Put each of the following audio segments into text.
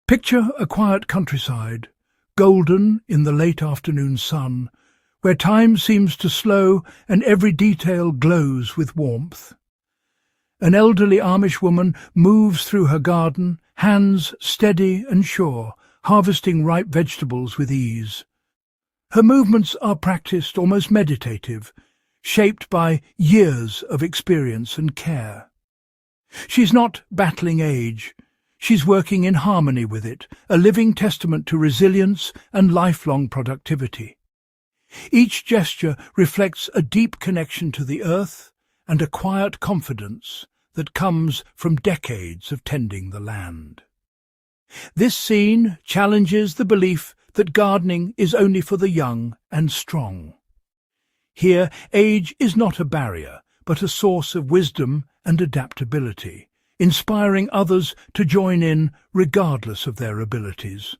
Picture a quiet countryside, golden in the late afternoon sun, where time seems to slow and every detail glows with warmth. An elderly Amish woman moves through her garden, hands steady and sure, harvesting ripe vegetables with ease. Her movements are practiced, almost meditative, shaped by years of experience and care. She's not battling age. She's working in harmony with it, a living testament to resilience and lifelong productivity. Each gesture reflects a deep connection to the earth and a quiet confidence that comes from decades of tending the land. This scene challenges the belief that gardening is only for the young and strong. Here, age is not a barrier, but a source of wisdom and adaptability, inspiring others to join in regardless of their abilities.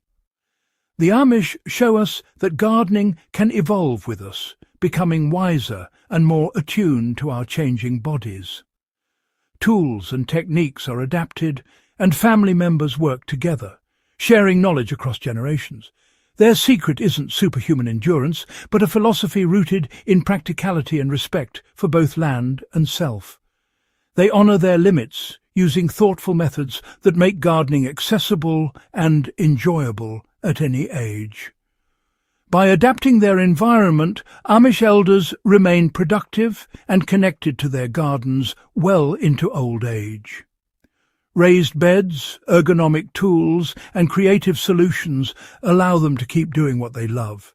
The Amish show us that gardening can evolve with us, becoming wiser and more attuned to our changing bodies. Tools and techniques are adapted, and family members work together, sharing knowledge across generations. Their secret isn't superhuman endurance, but a philosophy rooted in practicality and respect for both land and self. They honor their limits, using thoughtful methods that make gardening accessible and enjoyable at any age. By adapting their environment, Amish elders remain productive and connected to their gardens well into old age. Raised beds, ergonomic tools, and creative solutions allow them to keep doing what they love.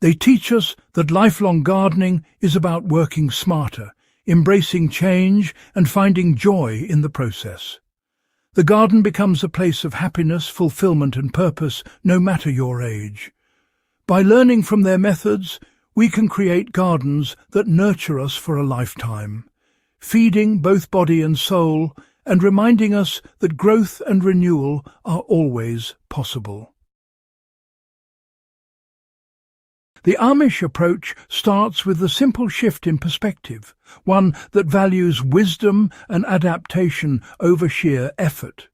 They teach us that lifelong gardening is about working smarter, embracing change, and finding joy in the process. The garden becomes a place of happiness, fulfillment, and purpose, no matter your age. By learning from their methods, we can create gardens that nurture us for a lifetime, feeding both body and soul, and reminding us that growth and renewal are always possible. The Amish approach starts with a simple shift in perspective, one that values wisdom and adaptation over sheer effort.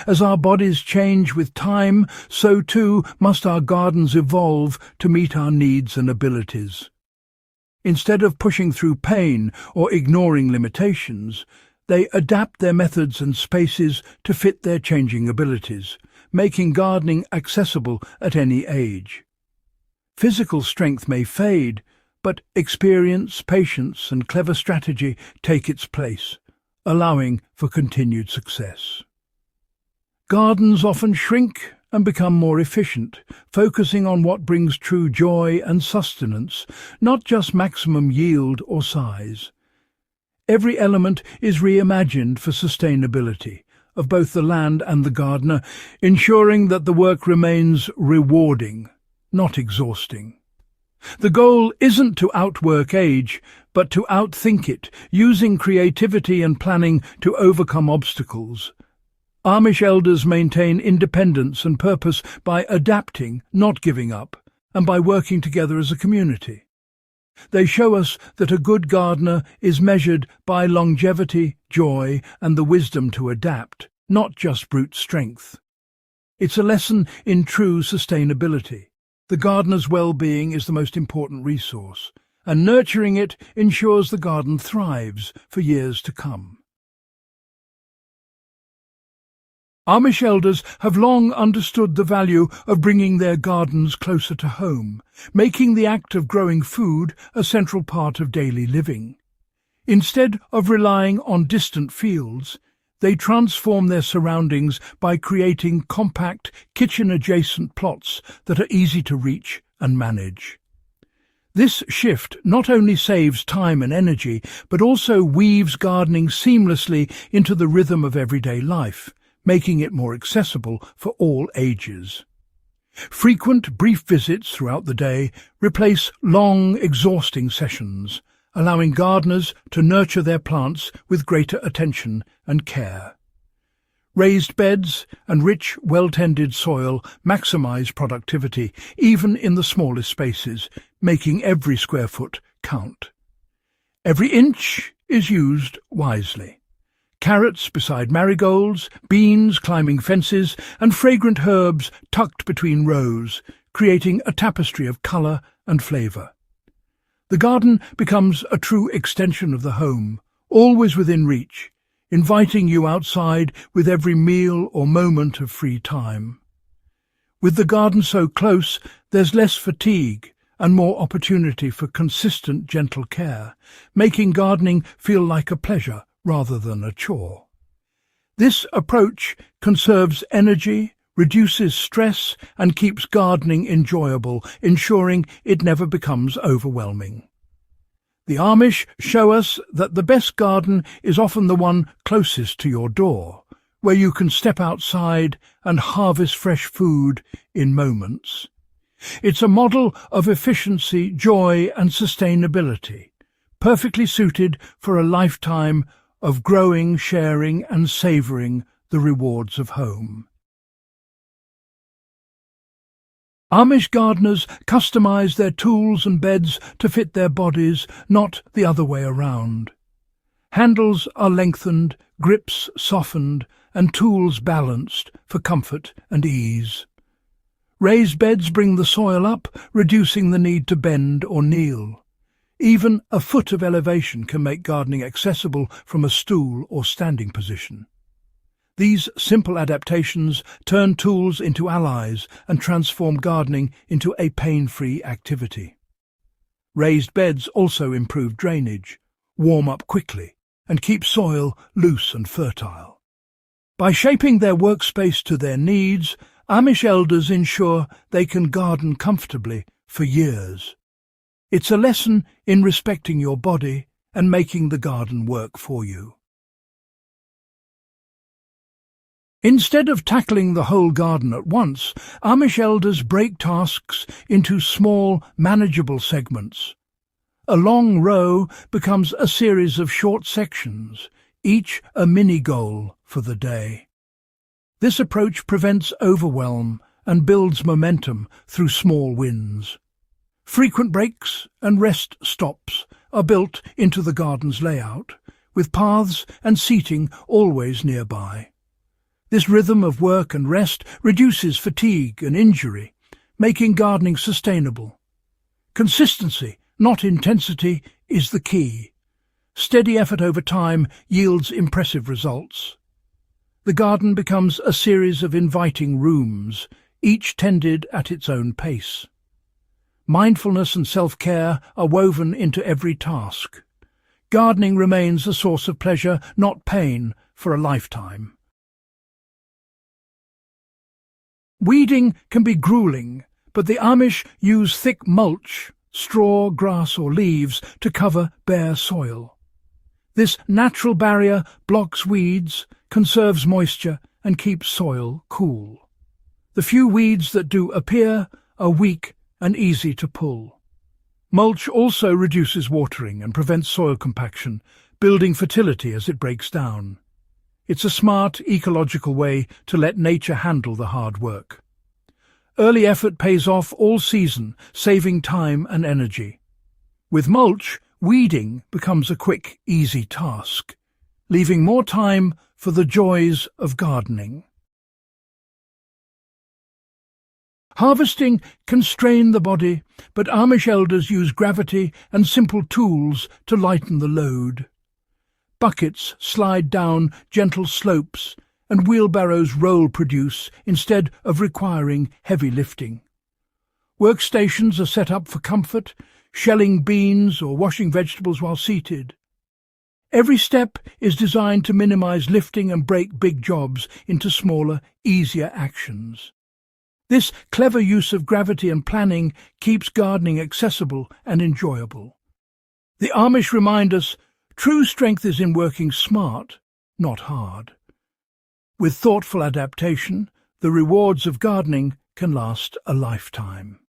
As our bodies change with time, so too must our gardens evolve to meet our needs and abilities. Instead of pushing through pain or ignoring limitations, they adapt their methods and spaces to fit their changing abilities, making gardening accessible at any age. Physical strength may fade, but experience, patience, and clever strategy take its place, allowing for continued success. Gardens often shrink and become more efficient, focusing on what brings true joy and sustenance, not just maximum yield or size. Every element is reimagined for sustainability of both the land and the gardener, ensuring that the work remains rewarding, not exhausting. The goal isn't to outwork age, but to outthink it, using creativity and planning to overcome obstacles. Amish elders maintain independence and purpose by adapting, not giving up, and by working together as a community. They show us that a good gardener is measured by longevity, joy, and the wisdom to adapt, not just brute strength. It's a lesson in true sustainability. The gardener's well-being is the most important resource, and nurturing it ensures the garden thrives for years to come. Amish elders have long understood the value of bringing their gardens closer to home, making the act of growing food a central part of daily living. Instead of relying on distant fields, they transform their surroundings by creating compact, kitchen-adjacent plots that are easy to reach and manage. This shift not only saves time and energy, but also weaves gardening seamlessly into the rhythm of everyday life, making it more accessible for all ages. Frequent, brief visits throughout the day replace long, exhausting sessions, allowing gardeners to nurture their plants with greater attention and care. Raised beds and rich, well-tended soil maximize productivity, even in the smallest spaces, making every square foot count. Every inch is used wisely. Carrots beside marigolds, beans climbing fences, and fragrant herbs tucked between rows, creating a tapestry of colour and flavour. The garden becomes a true extension of the home, always within reach, inviting you outside with every meal or moment of free time. With the garden so close, there's less fatigue and more opportunity for consistent, gentle care, making gardening feel like a pleasure rather than a chore. This approach conserves energy, reduces stress, and keeps gardening enjoyable, ensuring it never becomes overwhelming. The Amish show us that the best garden is often the one closest to your door, where you can step outside and harvest fresh food in moments. It's a model of efficiency, joy, and sustainability, perfectly suited for a lifetime of growing, sharing, and savouring the rewards of home. Amish gardeners customize their tools and beds to fit their bodies, not the other way around. Handles are lengthened, grips softened, and tools balanced for comfort and ease. Raised beds bring the soil up, reducing the need to bend or kneel. Even a foot of elevation can make gardening accessible from a stool or standing position. These simple adaptations turn tools into allies and transform gardening into a pain-free activity. Raised beds also improve drainage, warm up quickly, and keep soil loose and fertile. By shaping their workspace to their needs, Amish elders ensure they can garden comfortably for years. It's a lesson in respecting your body and making the garden work for you. Instead of tackling the whole garden at once, Amish elders break tasks into small, manageable segments. A long row becomes a series of short sections, each a mini-goal for the day. This approach prevents overwhelm and builds momentum through small wins. Frequent breaks and rest stops are built into the garden's layout, with paths and seating always nearby. This rhythm of work and rest reduces fatigue and injury, making gardening sustainable. Consistency, not intensity, is the key. Steady effort over time yields impressive results. The garden becomes a series of inviting rooms, each tended at its own pace. Mindfulness and self-care are woven into every task. Gardening remains a source of pleasure, not pain, for a lifetime. Weeding can be grueling, but the Amish use thick mulch, straw, grass or leaves to cover bare soil. This natural barrier blocks weeds, conserves moisture and keeps soil cool. The few weeds that do appear are weak and easy to pull. Mulch also reduces watering and prevents soil compaction, building fertility as it breaks down. It's a smart, ecological way to let nature handle the hard work. Early effort pays off all season, saving time and energy. With mulch, weeding becomes a quick, easy task, leaving more time for the joys of gardening. Harvesting can strain the body, but Amish elders use gravity and simple tools to lighten the load. Buckets slide down gentle slopes, and wheelbarrows roll produce instead of requiring heavy lifting. Workstations are set up for comfort, shelling beans or washing vegetables while seated. Every step is designed to minimize lifting and break big jobs into smaller, easier actions. This clever use of gravity and planning keeps gardening accessible and enjoyable. The Amish remind us true strength is in working smart, not hard. With thoughtful adaptation, the rewards of gardening can last a lifetime.